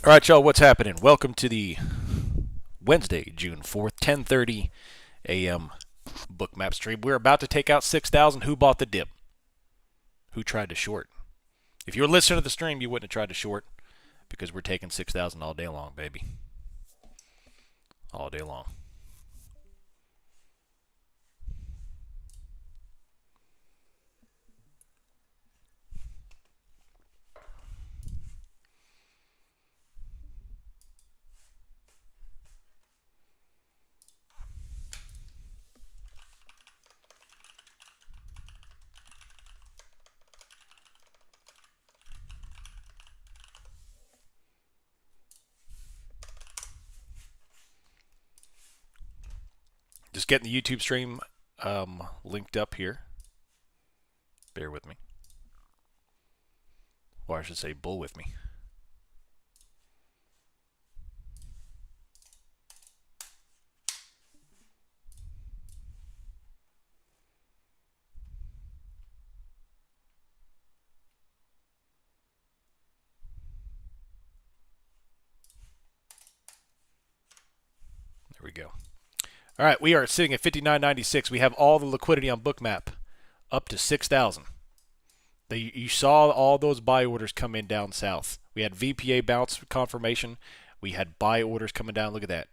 All right, y'all, what's happening? Welcome to the Wednesday, June 4th, 10:30 a.m. Bookmap stream. We're about to take out 6,000. Who bought the dip? Who tried to short? If you were listening to the stream, you wouldn't have tried to short because we're taking 6,000 all day long, baby. All day long. Just getting the YouTube stream linked up here. Bear with me. Or I should say, bull with me. There we go. All right, we are sitting at 59.96. We have all the liquidity on Bookmap up to 6,000. You saw all those buy orders come in down south. We had VPA bounce confirmation. We had buy orders coming down. Look at that.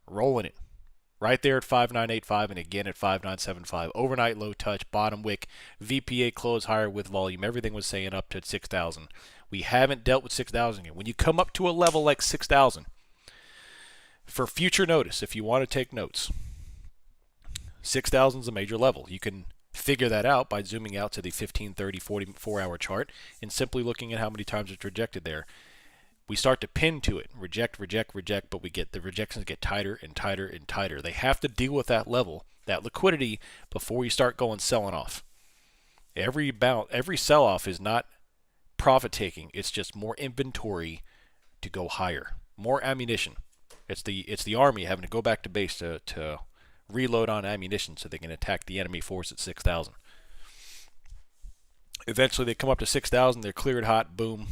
Rolling it. Right there at 5985 and again at 5975. Overnight low touch, bottom wick, VPA close higher with volume. Everything was saying up to 6,000. We haven't dealt with 6,000 yet. When you come up to a level like 6,000, for future notice, if you want to take notes, 6,000 is a major level. You can figure that out by zooming out to the 15, 30, 44-hour chart and simply looking at how many times it's rejected there. We start to pin to it, reject, reject, reject, but the rejections get tighter and tighter and tighter. They have to deal with that level, that liquidity, before you start going selling off. Every sell-off is not profit-taking. It's just more inventory to go higher, more ammunition. It's the army having to go back to base to reload on ammunition so they can attack the enemy force at 6,000. Eventually they come up to 6,000, they're cleared hot, boom.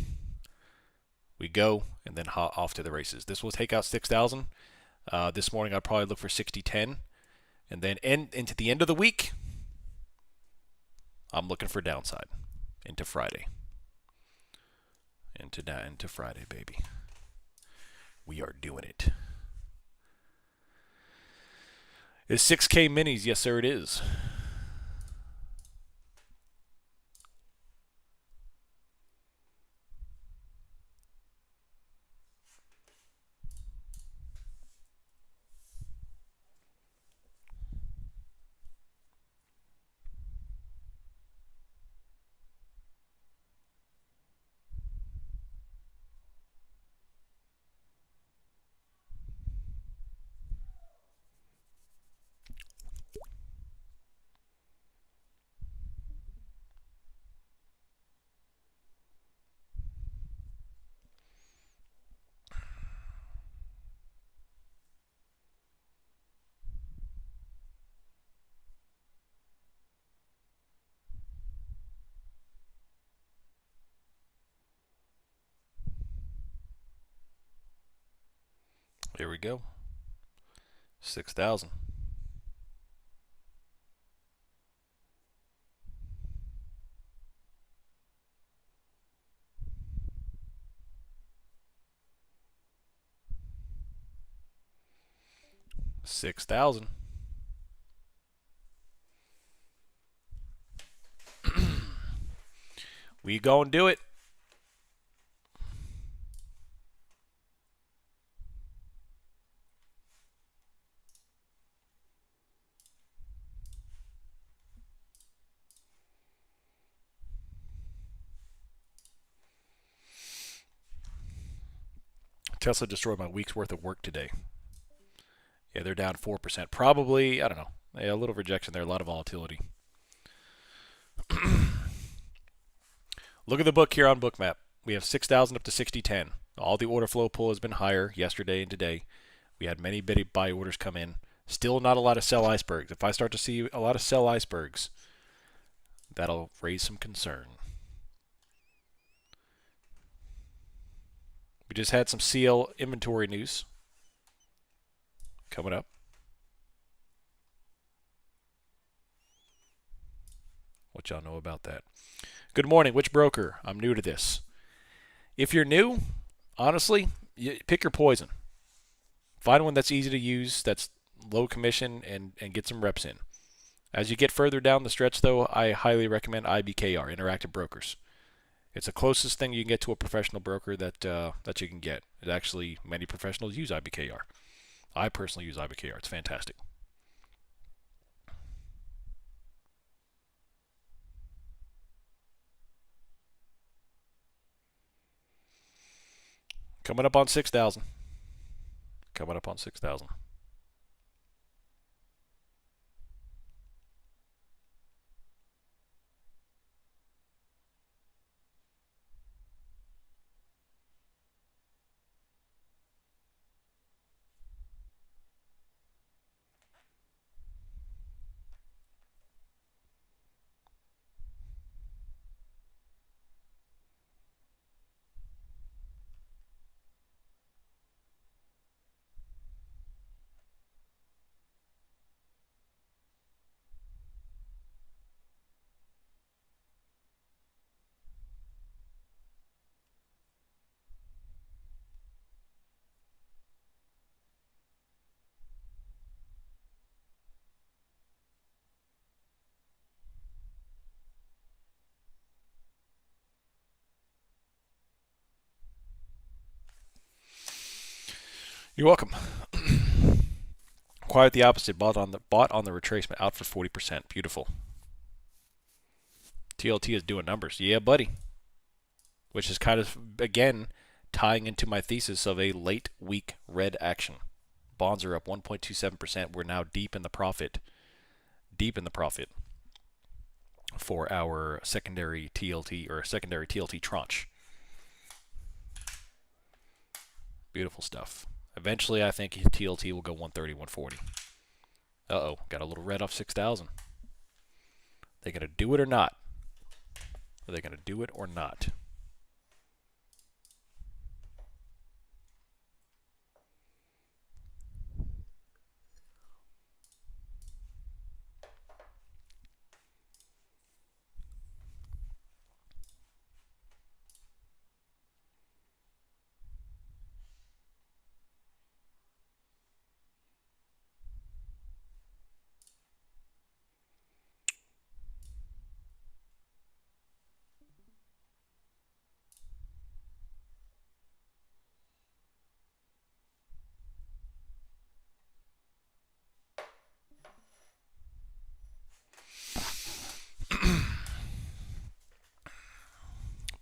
We go, and then off to the races. This will take out 6,000. This morning I'll probably look for 60.10. And then into the end of the week, I'm looking for downside into Friday. Into Friday, baby. We are doing it. Is 6K minis? Yes, sir, it is. Here we go. 6,000. $6,000. We gonna do it. Tesla destroyed my week's worth of work today. Yeah, they're down 4%. Probably, I don't know. Yeah, a little rejection there, a lot of volatility. Look at the book here on Bookmap. We have 6,000 up to 60.10. All the order flow pull has been higher yesterday and today. We had many bitty buy orders come in. Still not a lot of sell icebergs. If I start to see a lot of sell icebergs, that'll raise some concern. We just had some CL inventory news coming up. What y'all know about that? Good morning. Which broker? I'm new to this. If you're new, honestly, pick your poison. Find one that's easy to use, that's low commission, and get some reps in. As you get further down the stretch, though, I highly recommend IBKR, Interactive Brokers. It's the closest thing you can get to a professional broker that you can get. It actually, many professionals use IBKR. I personally use IBKR. It's fantastic. Coming up on 6,000. Coming up on 6,000. You're welcome. Quite the opposite. Bought on the retracement, out for 40%. Beautiful. TLT is doing numbers. Yeah, buddy. Which is kind of, again, tying into my thesis of a late week red action. Bonds are up 1.27%. We're now deep in the profit. Deep in the profit for our secondary TLT or secondary TLT tranche. Beautiful stuff. Eventually, I think TLT will go 130, 140. Uh-oh, got a little red off 6,000. They going to do it or not? Are they going to do it or not?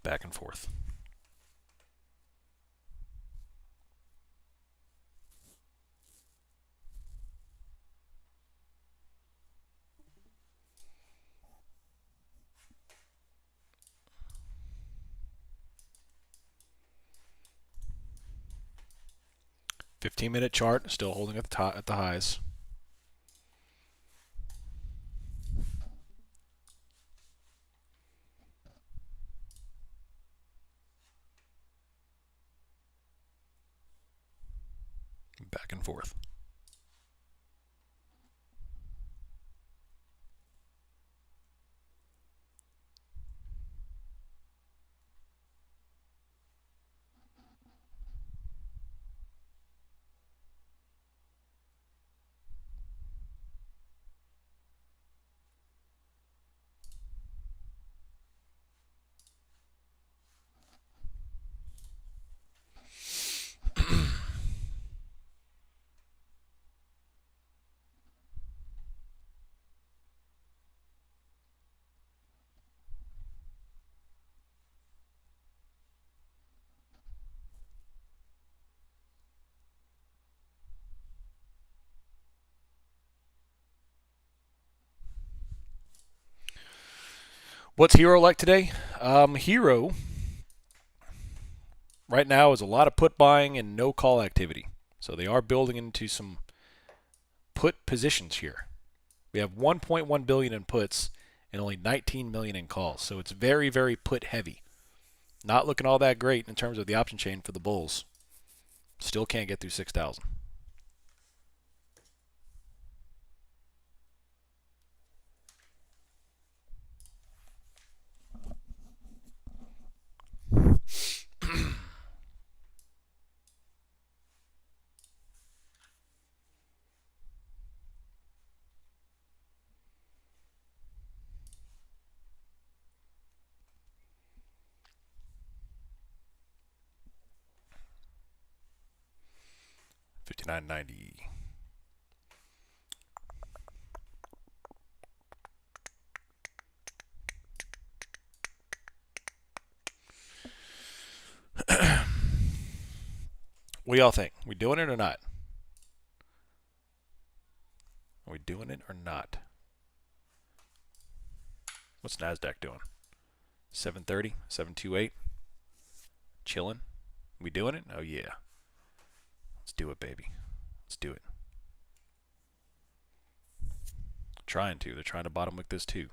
Back and forth. $15-minute chart, still holding at the top, at the highs. Back and forth. What's Hero like today? Hero right now is a lot of put buying and no call activity. So they are building into some put positions here. We have 1.1 billion in puts and only 19 million in calls. So it's very, very put heavy. Not looking all that great in terms of the option chain for the bulls. Still can't get through 6,000. $59.90. What do y'all think? We doing it or not? Are we doing it or not? What's NASDAQ doing? 730, 728. Chilling. We doing it? Oh yeah. Let's do it, baby. Let's do it. Trying to. They're trying to bottom wick this too.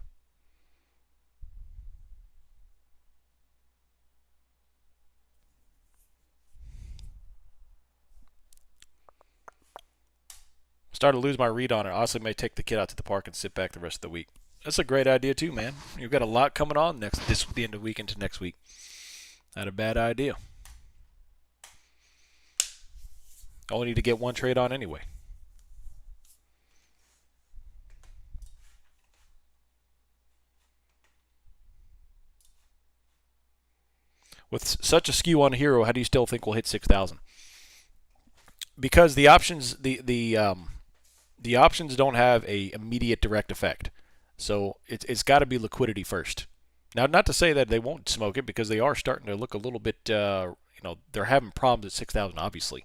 Started to lose my read on it. Honestly, may take the kid out to the park and sit back the rest of the week. That's a great idea too, man. You've got a lot coming on the end of the week into next week. Not a bad idea. Only need to get one trade on anyway. With such a skew on hero, how do you still think we'll hit 6,000? Because the options, the options don't have a immediate direct effect, so it's got to be liquidity first. Now, not to say that they won't smoke it, because they are starting to look a little bit, they're having problems at 6,000, obviously.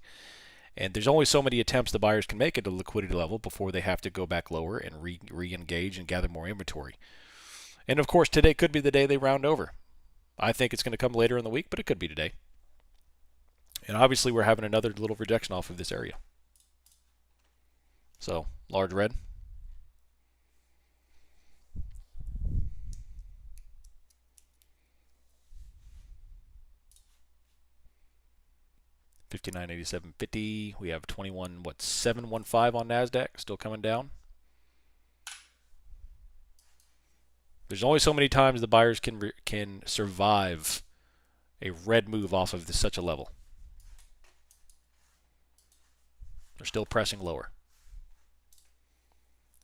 And there's only so many attempts the buyers can make at the liquidity level before they have to go back lower and re-engage and gather more inventory. And of course, today could be the day they round over. I think it's going to come later in the week, but it could be today. And obviously, we're having another little rejection off of this area. So, large red. $59.87.50. We have 715 on NASDAQ, still coming down. There's only so many times the buyers can survive a red move off of such a level. They're still pressing lower.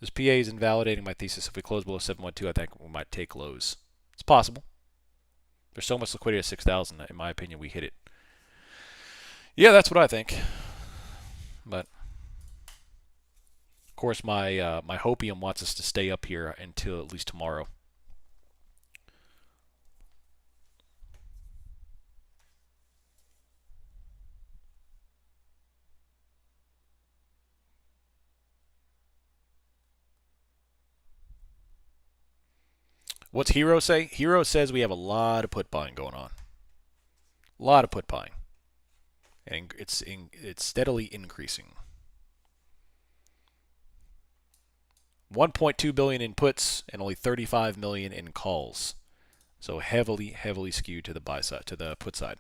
This PA is invalidating my thesis. If we close below 712, I think we might take lows. It's possible. There's so much liquidity at 6,000. In my opinion, we hit it. Yeah, that's what I think. But of course, my my hopium wants us to stay up here until at least tomorrow. What's Hero say? Hero says we have a lot of put buying going on. A lot of put buying. And it's steadily increasing. 1.2 billion in puts and only 35 million in calls. So heavily skewed to the buy side, to the put side.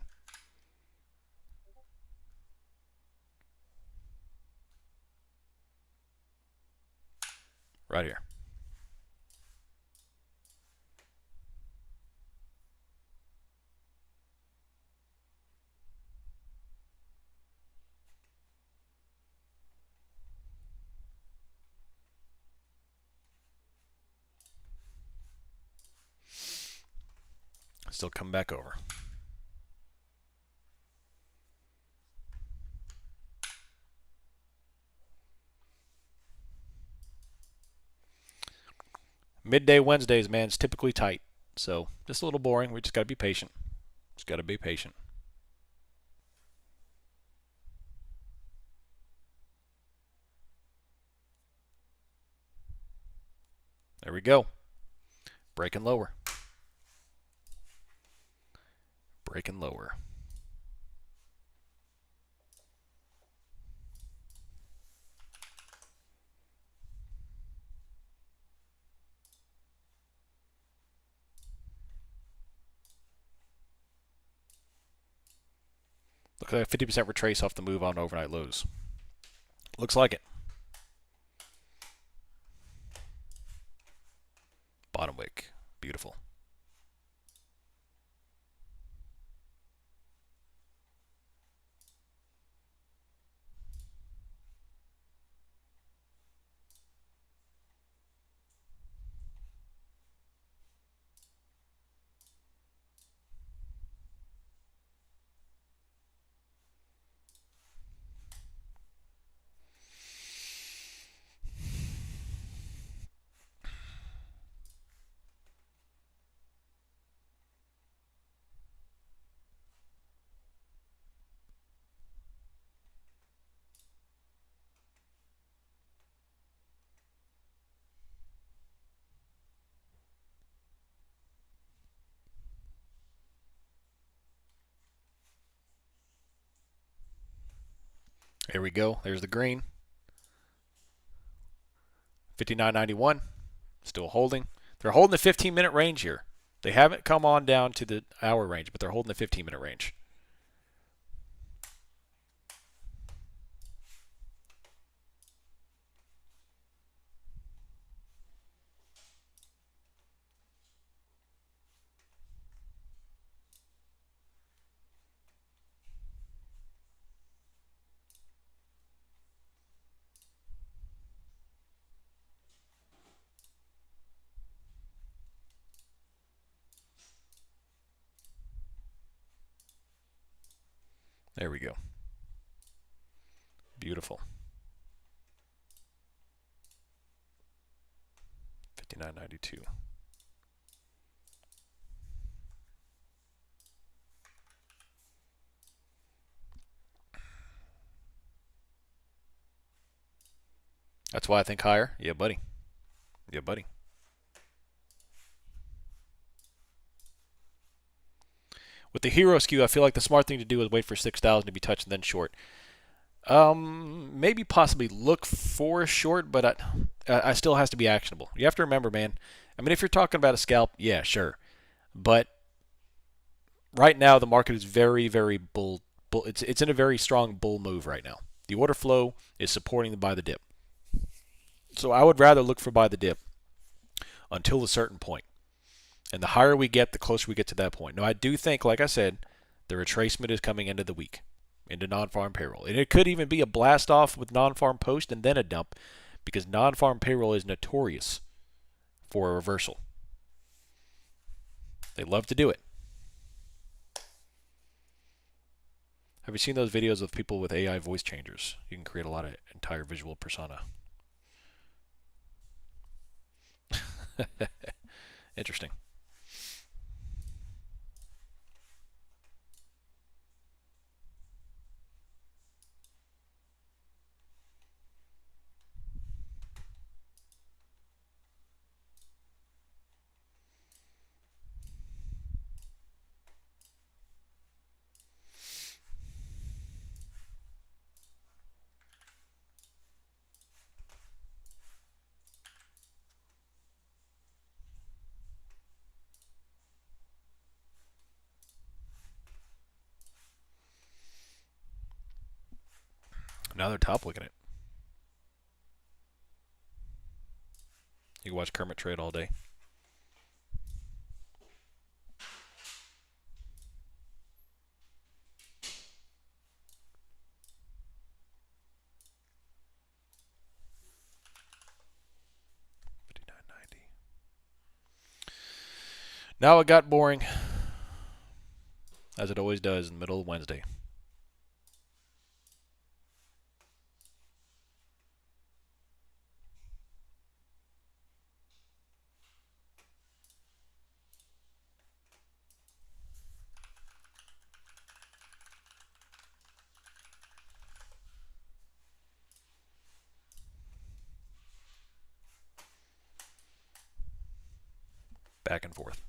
Right here. Still come back over. Midday Wednesdays, man, it's typically tight. So just a little boring. We just got to be patient. Just got to be patient. There we go. Breaking lower. Breaking lower. 50% retrace off the move on overnight lows. Looks like it. Bottom wick. Beautiful. Here we go. There's the green. 59.91. Still holding. They're holding the 15-minute range here. They haven't come on down to the hour range, but they're holding the 15-minute range. There we go. Beautiful. 59.92. That's why I think higher. Yeah, buddy. Yeah, buddy. With the hero skew, I feel like the smart thing to do is wait for 6,000 to be touched and then short. Maybe possibly look for a short, but I still has to be actionable. You have to remember, man. I mean, if you're talking about a scalp, yeah, sure. But right now, the market is very, very bull. It's in a very strong bull move right now. The order flow is supporting the buy the dip. So I would rather look for buy the dip until a certain point. And the higher we get, the closer we get to that point. Now, I do think, like I said, the retracement is coming into the week, into non-farm payroll. And it could even be a blast off with non-farm post and then a dump, because non-farm payroll is notorious for a reversal. They love to do it. Have you seen those videos of people with AI voice changers? You can create a lot of entire visual persona. Interesting. Now they're top looking at it. You can watch Kermit trade all day. Now it got boring, as it always does in the middle of Wednesday. Back and forth.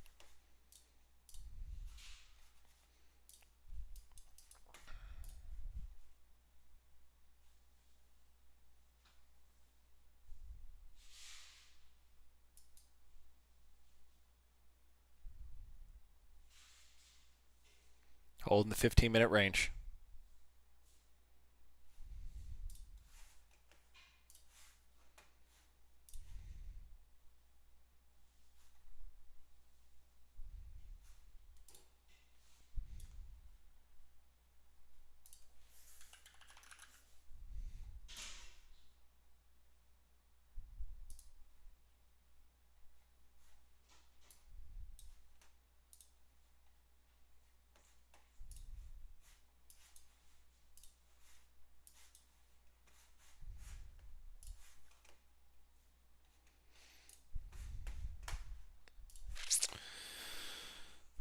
Holding the 15-minute range.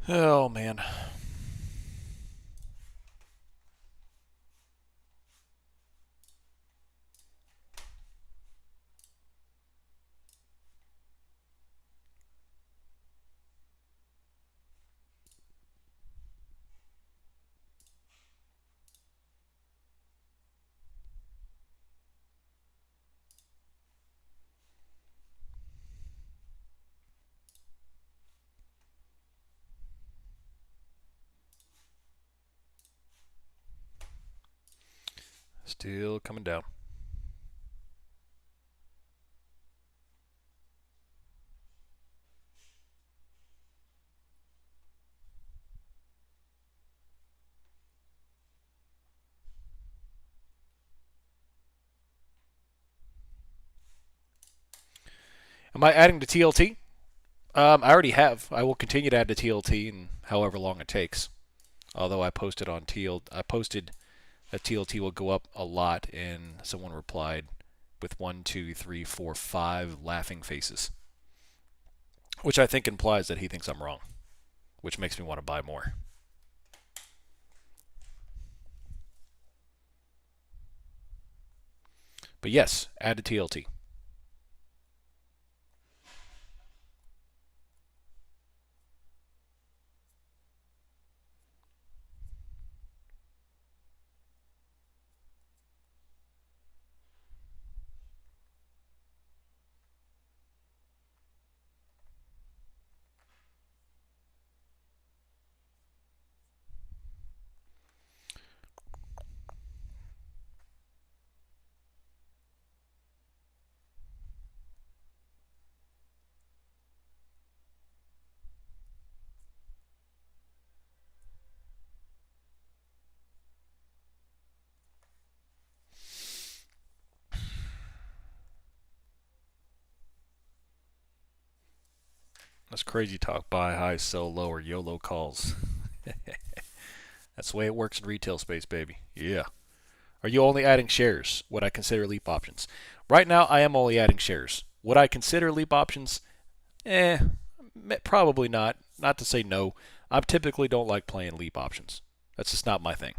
Oh, man. Still coming down. Am I adding to TLT? I already have. I will continue to add to TLT in however long it takes. Although I posted on I posted that TLT will go up a lot, and someone replied with 1, 2, 3, 4, 5 laughing faces, which I think implies that he thinks I'm wrong, which makes me want to buy more. But yes, add to TLT. That's crazy talk. Buy high, sell low, or YOLO calls. That's the way it works in retail space, baby. Yeah. Are you only adding shares? Would I consider leap options? Right now, I am only adding shares. Would I consider leap options? Eh, probably not. Not to say no. I typically don't like playing leap options. That's just not my thing.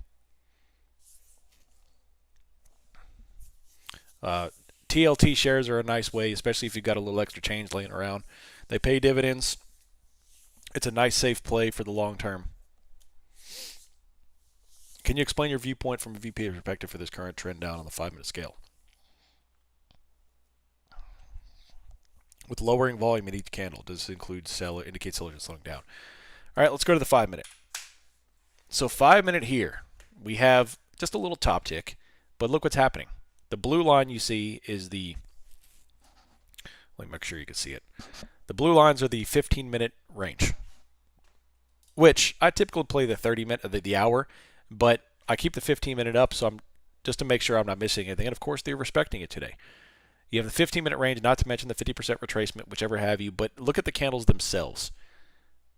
Uh, TLT shares are a nice way, especially if you've got a little extra change laying around. They pay dividends. It's a nice, safe play for the long term. Can you explain your viewpoint from a VP perspective for this current trend down on the 5-minute scale? With lowering volume in each candle, does this indicate sellers are slowing down? All right, let's go to the 5-minute. So 5-minute here, we have just a little top tick, but look what's happening. The blue line you see is let me make sure you can see it. The blue lines are the 15-minute range, which I typically play the 30-minute, the hour, but I keep the 15-minute up, so I'm just to make sure I'm not missing anything. And of course, they're respecting it today. You have the 15-minute range, not to mention the 50% retracement, whichever have you, but look at the candles themselves.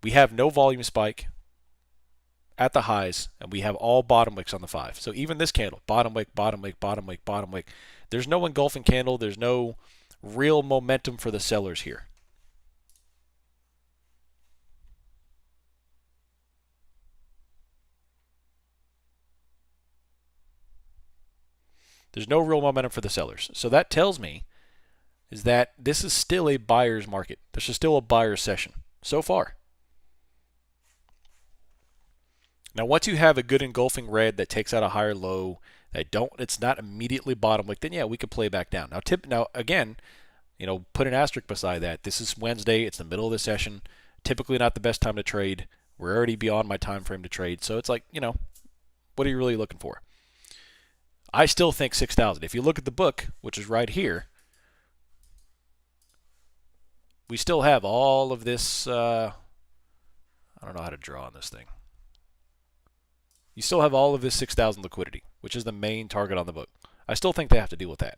We have no volume spike at the highs, and we have all bottom wicks on the 5. So even this candle, bottom wick, bottom wick, bottom wick, bottom wick. There's no engulfing candle. There's no real momentum for the sellers here. There's no real momentum for the sellers. So that tells me is that this is still a buyer's market. This is still a buyer's session so far. Now, once you have a good engulfing red that takes out a higher low, it's not immediately bottom wick, then yeah, we could play back down. Now again, put an asterisk beside that. This is Wednesday. It's the middle of the session. Typically not the best time to trade. We're already beyond my time frame to trade. So it's like, what are you really looking for? I still think 6,000. If you look at the book, which is right here, we still have all of this. I don't know how to draw on this thing. You still have all of this 6,000 liquidity, which is the main target on the book. I still think they have to deal with that.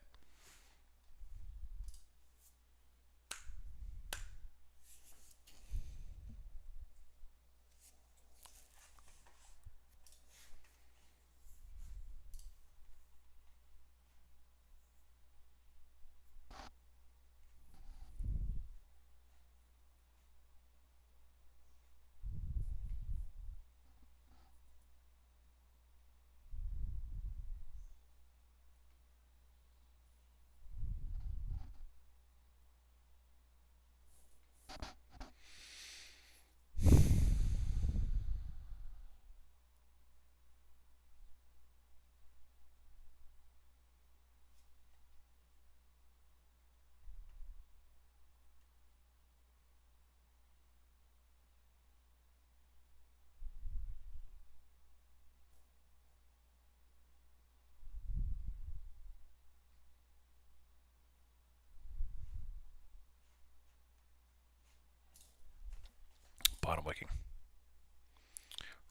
Bottom wicking.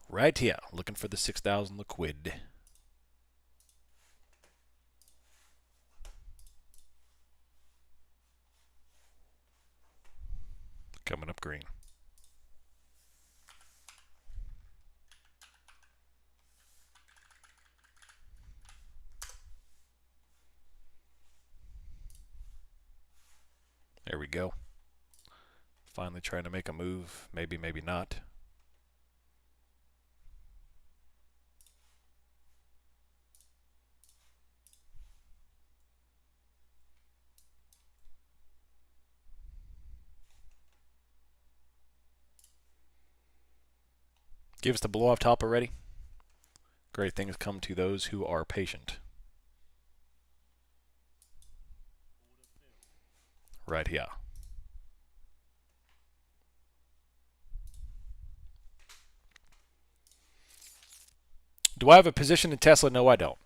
Right here, looking for the 6,000 liquid. Coming up green. There we go. Finally trying to make a move. Maybe, maybe not. Give us the blow off top already. Great things come to those who are patient. Right here. Do I have a position in Tesla? No, I don't.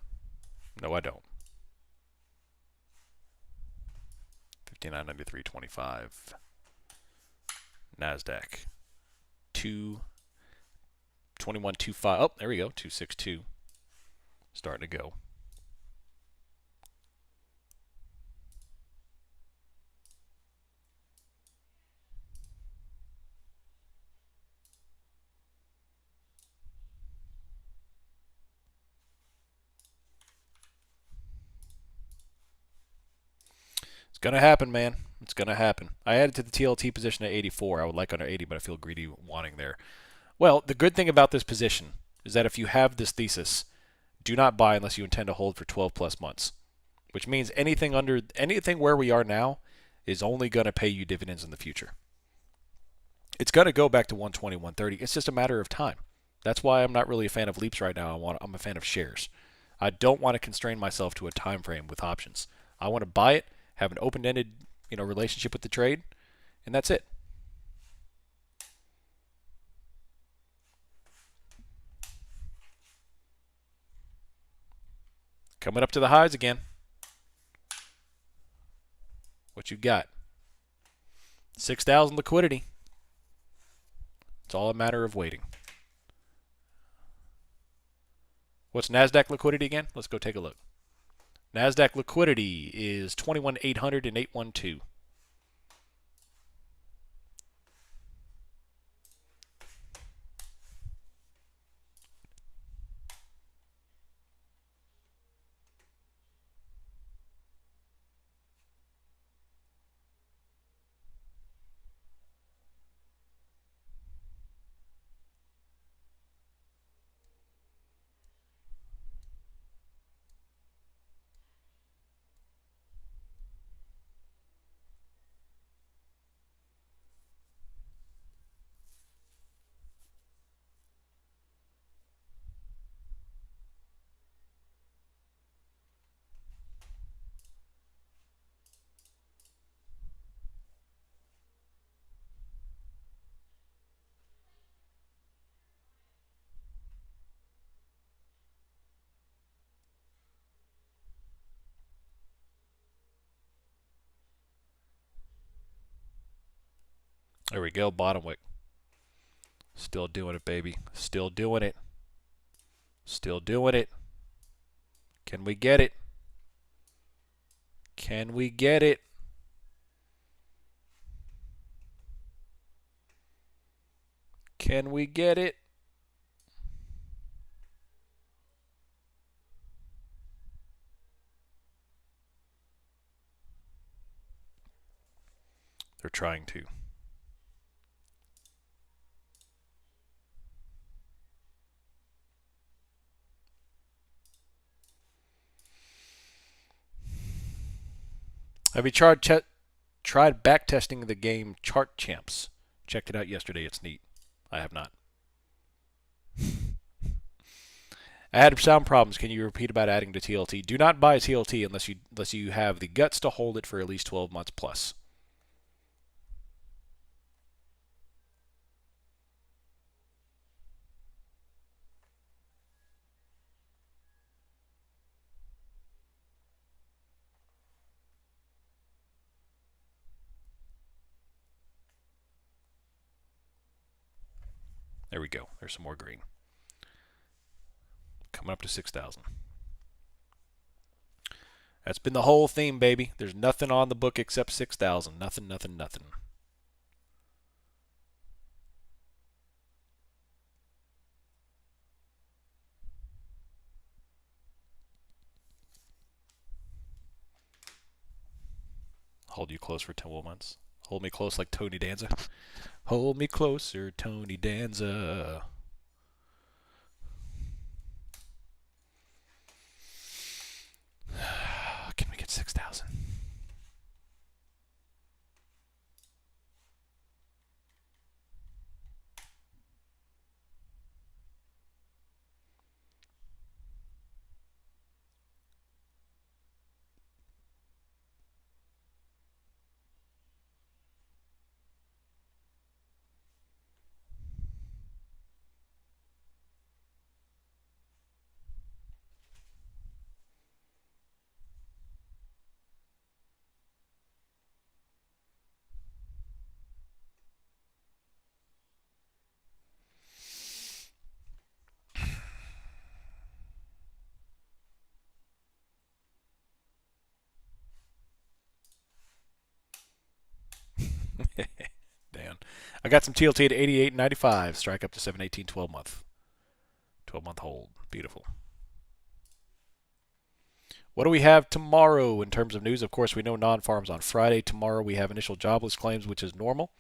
No, I don't. 59.93.25. NASDAQ. 21.25. Oh, there we go. 262. Starting to go. It's going to happen, man. It's going to happen. I added to the TLT position at 84. I would like under 80, but I feel greedy wanting there. Well, the good thing about this position is that if you have this thesis, do not buy unless you intend to hold for 12 plus months, which means anything where we are now is only going to pay you dividends in the future. It's going to go back to 120, 130. It's just a matter of time. That's why I'm not really a fan of leaps right now. I'm a fan of shares. I don't want to constrain myself to a time frame with options. I want to buy it, have an open-ended, relationship with the trade, and that's it. Coming up to the highs again. What you got? 6,000 liquidity. It's all a matter of waiting. What's NASDAQ liquidity again? Let's go take a look. NASDAQ liquidity is 21,800 and 812. There we go, bottom wick. Still doing it, baby. Still doing it. Still doing it. Can we get it? Can we get it? Can we get it? They're trying to. Have you tried back testing the game Chart Champs? Checked it out yesterday. It's neat. I have not. I had sound problems. Can you repeat about adding to TLT? Do not buy TLT unless you have the guts to hold it for at least 12 months plus. There we go. There's some more green. Coming up to 6,000. That's been the whole theme, baby. There's nothing on the book except 6,000. Nothing, nothing, nothing. Hold you close for 12 months. Hold me close like Tony Danza. Hold me closer, Tony Danza. Can we get 6,000? Dan. I got some TLT at 88.95. Strike up to 718 12 month. 12 month hold. Beautiful. What do we have tomorrow in terms of news? Of course, we know non-farms on Friday. Tomorrow we have initial jobless claims, which is normal.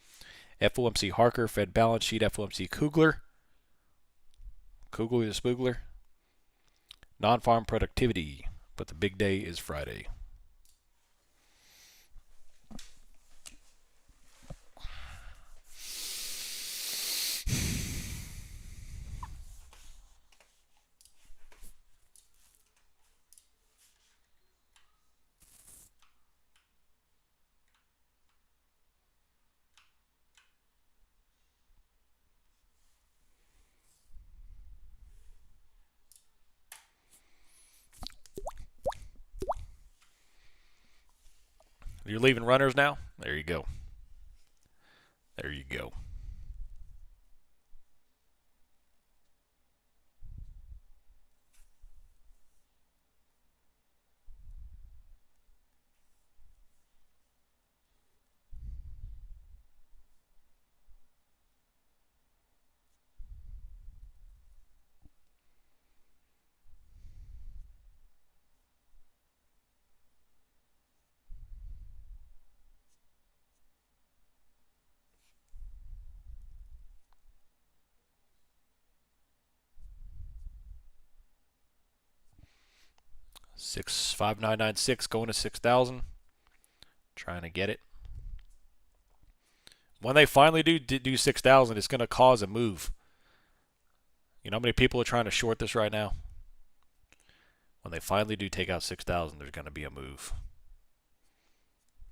FOMC Harker, Fed balance sheet, FOMC Kugler. Kugler the Spoogler. Non-farm productivity, but the big day is Friday. You're leaving runners now? There you go. There you go. Six 5996 going to 6,000. Trying to get it. When they finally do 6,000, it's going to cause a move. You know how many people are trying to short this right now? When they finally do take out 6,000, there's going to be a move.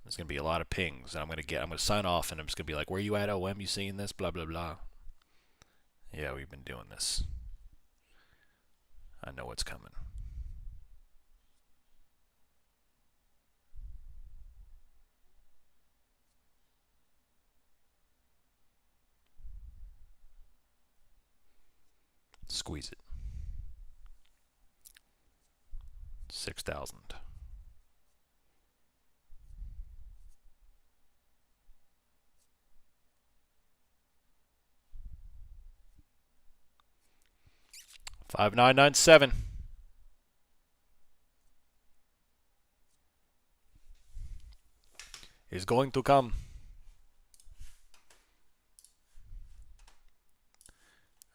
There's going to be a lot of pings, and I'm going to sign off, and I'm just going to be like, "Where you at, OM? You seeing this? Blah blah blah." Yeah, we've been doing this. I know what's coming. Squeeze it. 6,000. $5,997 is going to come.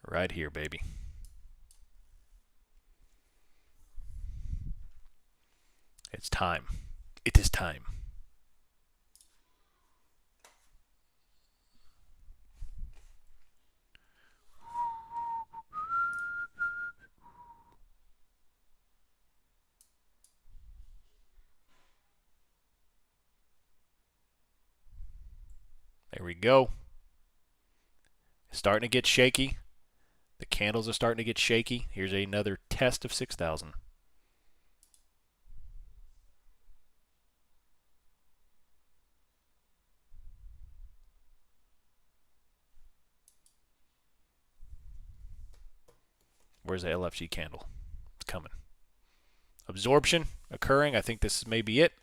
Right here, baby. It's time. It is time. There we go. It's starting to get shaky. The candles are starting to get shaky. Here's another test of 6,000. Where's the LFG candle? It's coming. Absorption occurring. I think this may be it.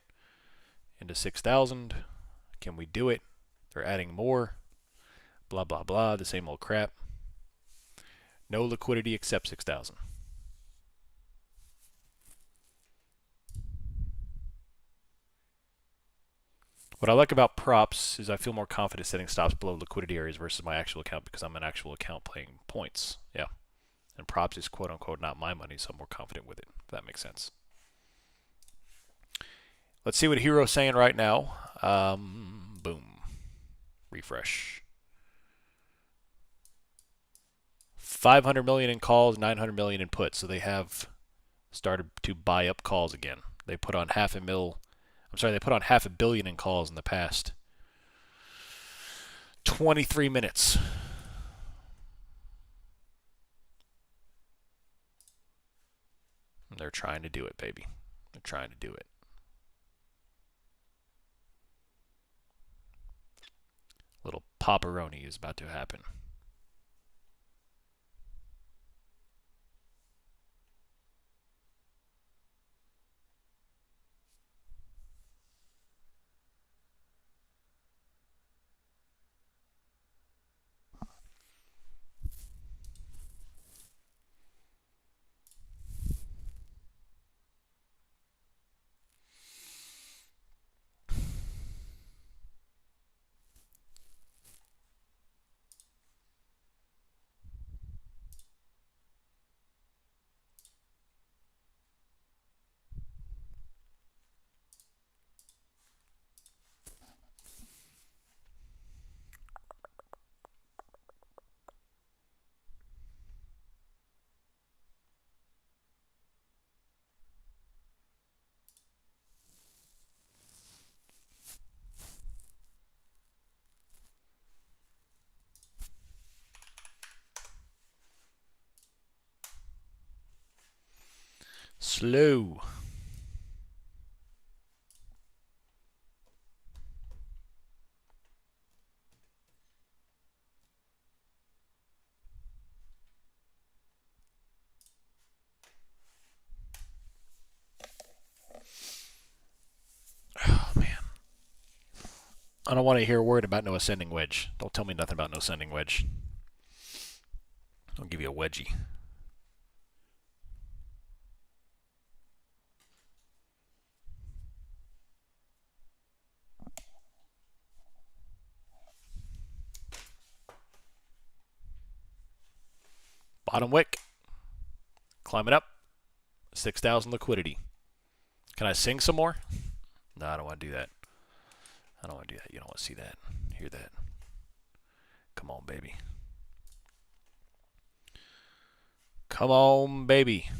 Into 6,000. Can we do it? They're adding more. Blah, blah, blah. The same old crap. No liquidity except 6,000. What I like about props is I feel more confident setting stops below liquidity areas versus my actual account because I'm an actual account playing points. Yeah. And props is quote unquote not my money, so I'm more confident with it, if that makes sense. Let's see what Hero's saying right now. Boom. Refresh. 500 million in calls, 900 million in puts. So they have started to buy up calls again. They put on half a billion in calls in the past 23 minutes. They're trying to do it, baby. They're trying to do it. Little pepperoni is about to happen. Slow. Oh, man. I don't want to hear a word about no ascending wedge. Don't tell me nothing about no ascending wedge. I'll give you a wedgie. Bottom wick. Climb it up. 6,000 liquidity. Can I sing some more? No, I don't want to do that. I don't want to do that. You don't want to see that. Hear that. Come on, baby. Come on, baby.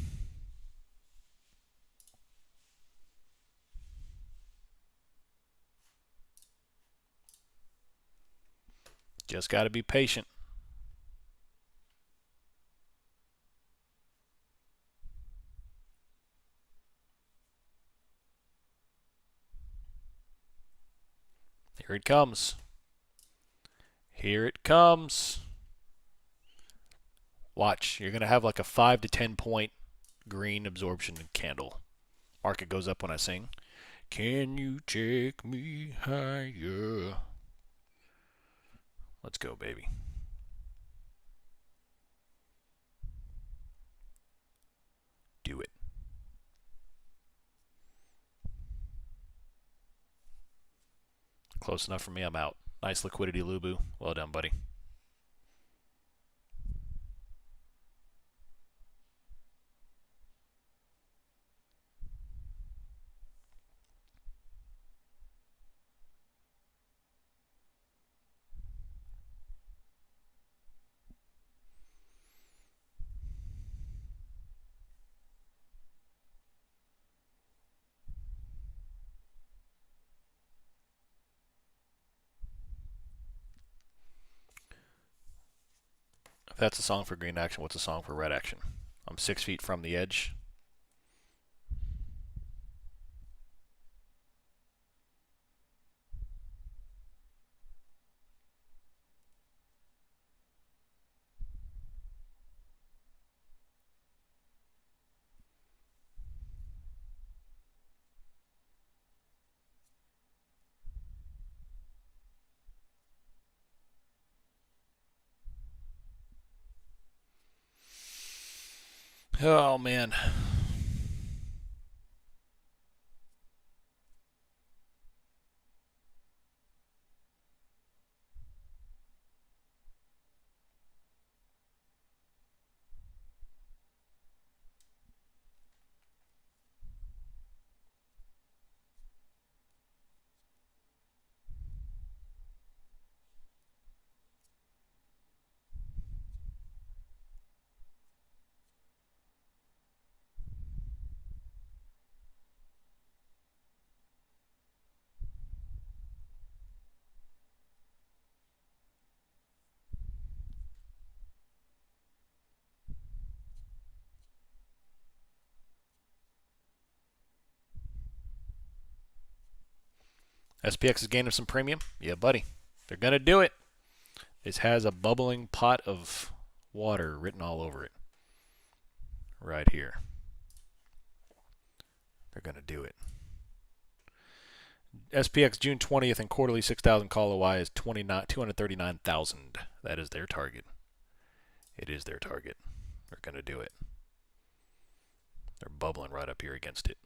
Just got to be patient. Here it comes. Here it comes. Watch. You're going to have like a 5 to 10 point green absorption candle. Market goes up when I sing. Can you take me higher? Let's go, baby. Do it. Close enough for me. I'm out. Nice liquidity, Lubu. Well done, buddy. If that's a song for green action, what's a song for red action? I'm 6 feet from the edge. Oh, man. SPX is gaining some premium. Yeah, buddy. They're going to do it. This has a bubbling pot of water written all over it. Right here. They're going to do it. SPX June 20th and quarterly 6,000 call OI is 239,000. That is their target. It is their target. They're going to do it. They're bubbling right up here against it.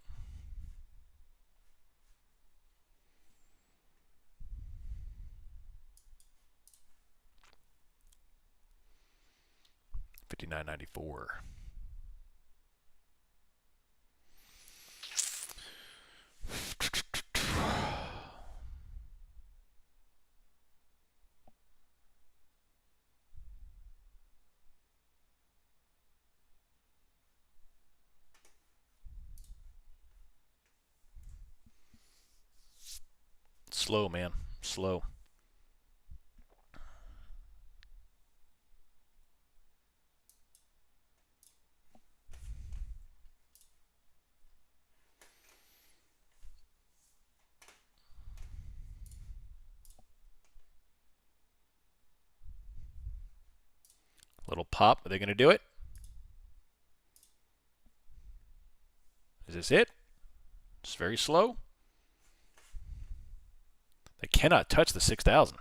$59.94. Slow, man. Slow. Little pop. Are they going to do it? Is this it? It's very slow. They cannot touch the 6,000.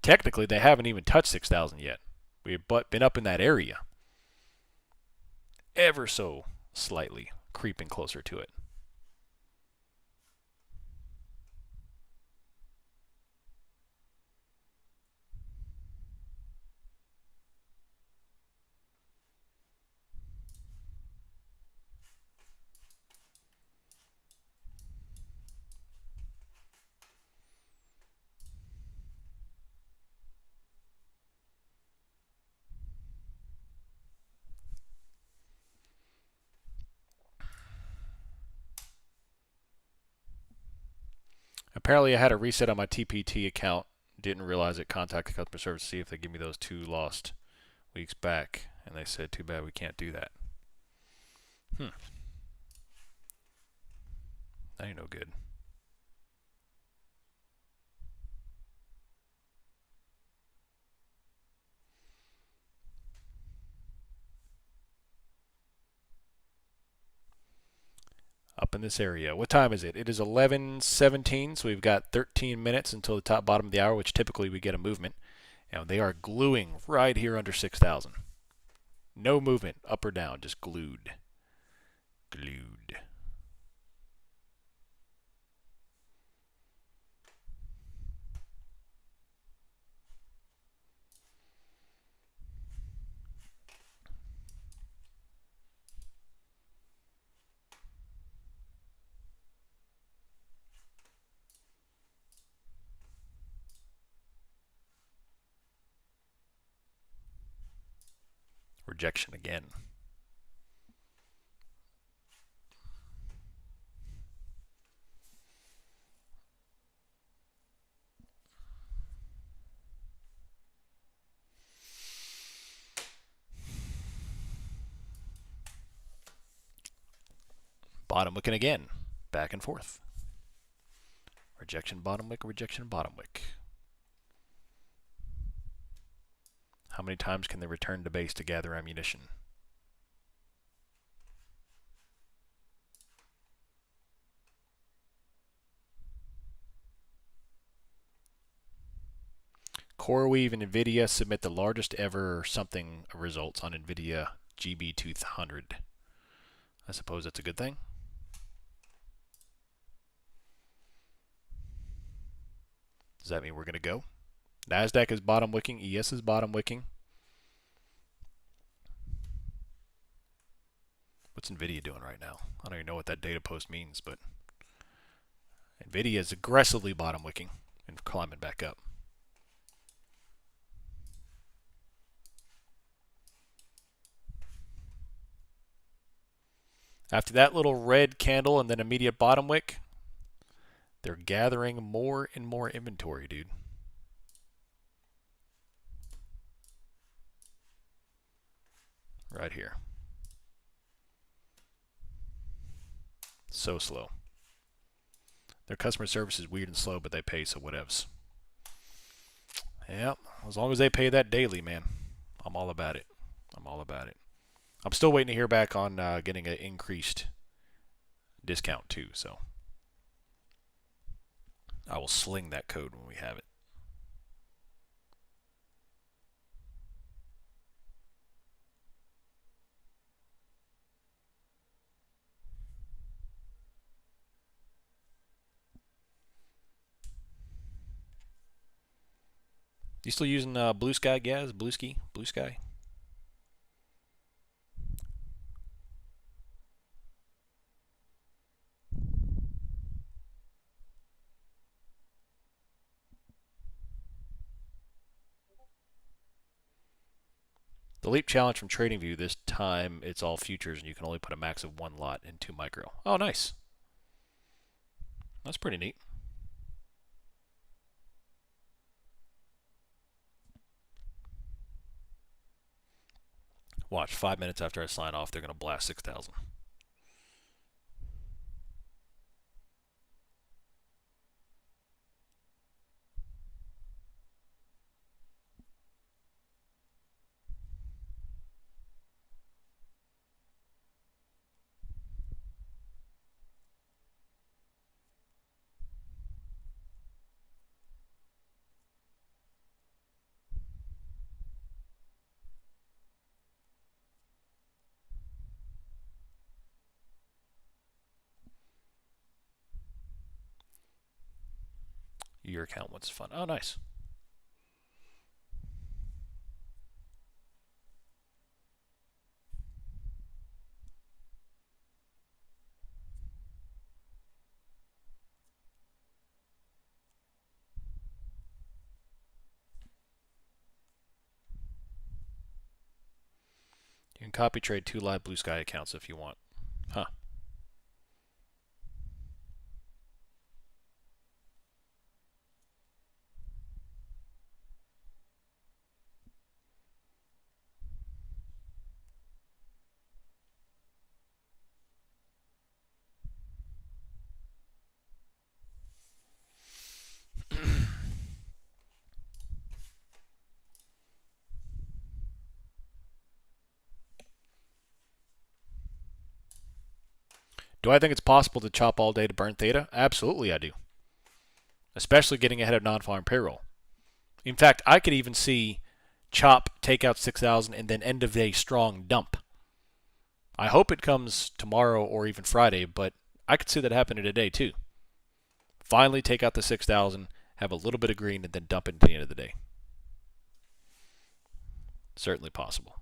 Technically, they haven't even touched 6,000 yet. We've been up in that area. Ever so slightly creeping closer to it. Apparently, I had a reset on my TPT account. Didn't realize it. Contacted customer service to see if they give me those 2 lost weeks back. And they said, too bad we can't do that. That ain't no good. Up in this area. What time is it? It is 11:17, so we've got 13 minutes until the top bottom of the hour, which typically we get a movement. And they are gluing right here under 6,000. No movement up or down, just glued. Glued. Rejection again. Bottom wicking again. Back and forth. Rejection bottom wick, rejection bottom wick. How many times can they return to base to gather ammunition? CoreWeave and NVIDIA submit the largest ever something results on NVIDIA GB200. I suppose that's a good thing. Does that mean we're going to go? NASDAQ is bottom wicking. ES is bottom wicking. What's NVIDIA doing right now? I don't even know what that data post means, but NVIDIA is aggressively bottom wicking and climbing back up. After that little red candle and then immediate bottom wick, they're gathering more and more inventory, dude. Right here. So slow. Their customer service is weird and slow, but they pay, so whatevs. Yep, as long as they pay that daily, man, I'm all about it. I'm all about it. I'm still waiting to hear back on getting an increased discount too, so I will sling that code when we have it. You still using Blue Sky gas? Blue Sky? The Leap Challenge from TradingView, this time it's all futures and you can only put a max of 1 lot in 2 micro. Oh, nice. That's pretty neat. Watch, 5 minutes after I sign off, they're going to blast 6,000. Your account wants fun. Oh, nice. You can copy trade 2 live Blue Sky accounts if you want. Huh. Do I think it's possible to chop all day to burn theta? Absolutely I do. Especially getting ahead of non-farm payroll. In fact, I could even see chop, take out 6,000, and then end of day strong dump. I hope it comes tomorrow or even Friday, but I could see that happening today too. Finally take out the 6,000, have a little bit of green, and then dump it at the end of the day. Certainly possible.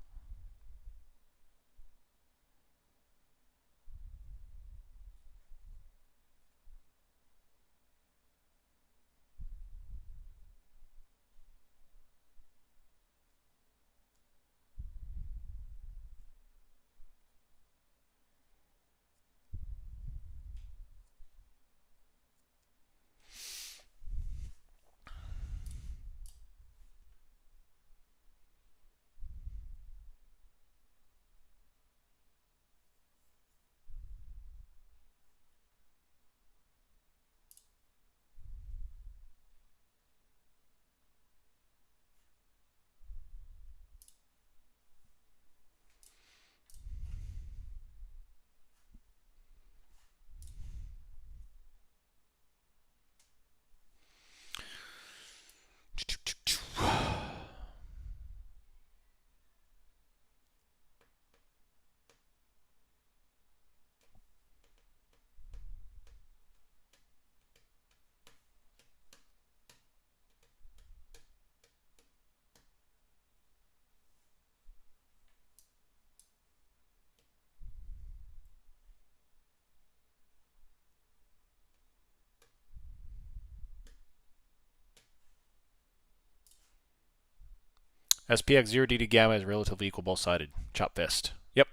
SPX 0 DD gamma is relatively equal both sided. Chop fist. Yep.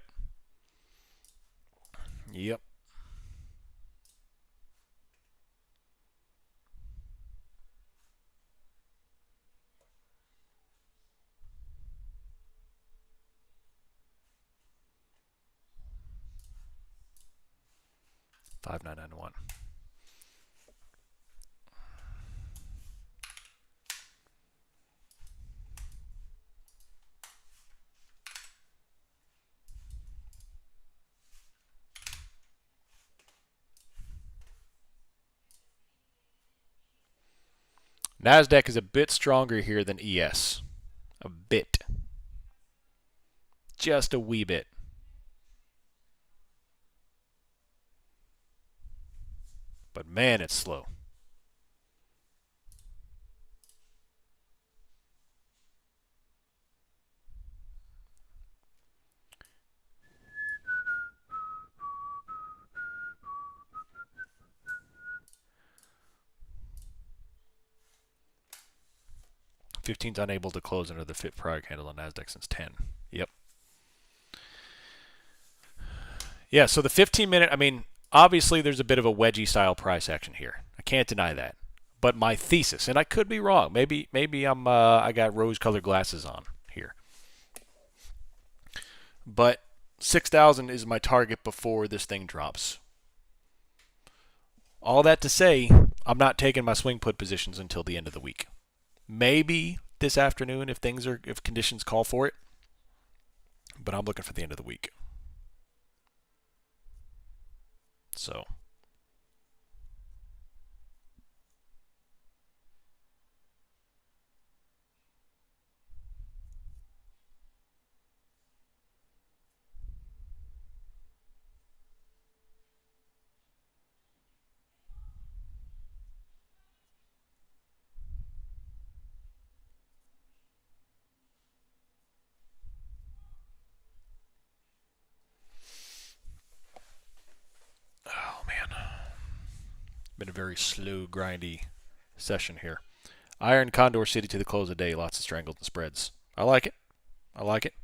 Yep. $5,991. NASDAQ is a bit stronger here than ES. A bit. Just a wee bit. But man, it's slow. '15's unable to close under the fit prior candle on NASDAQ since 10. Yep. Yeah, so the 15-minute, I mean, obviously there's a bit of a wedgie style price action here. I can't deny that. But my thesis, and I could be wrong. Maybe I got rose-colored glasses on here. But 6,000 is my target before this thing drops. All that to say, I'm not taking my swing put positions until the end of the week. Maybe this afternoon if conditions call for it. But I'm looking for the end of the week. So been a very slow, grindy session here. Iron Condor City to the close of the day. Lots of strangled spreads. I like it. I like it.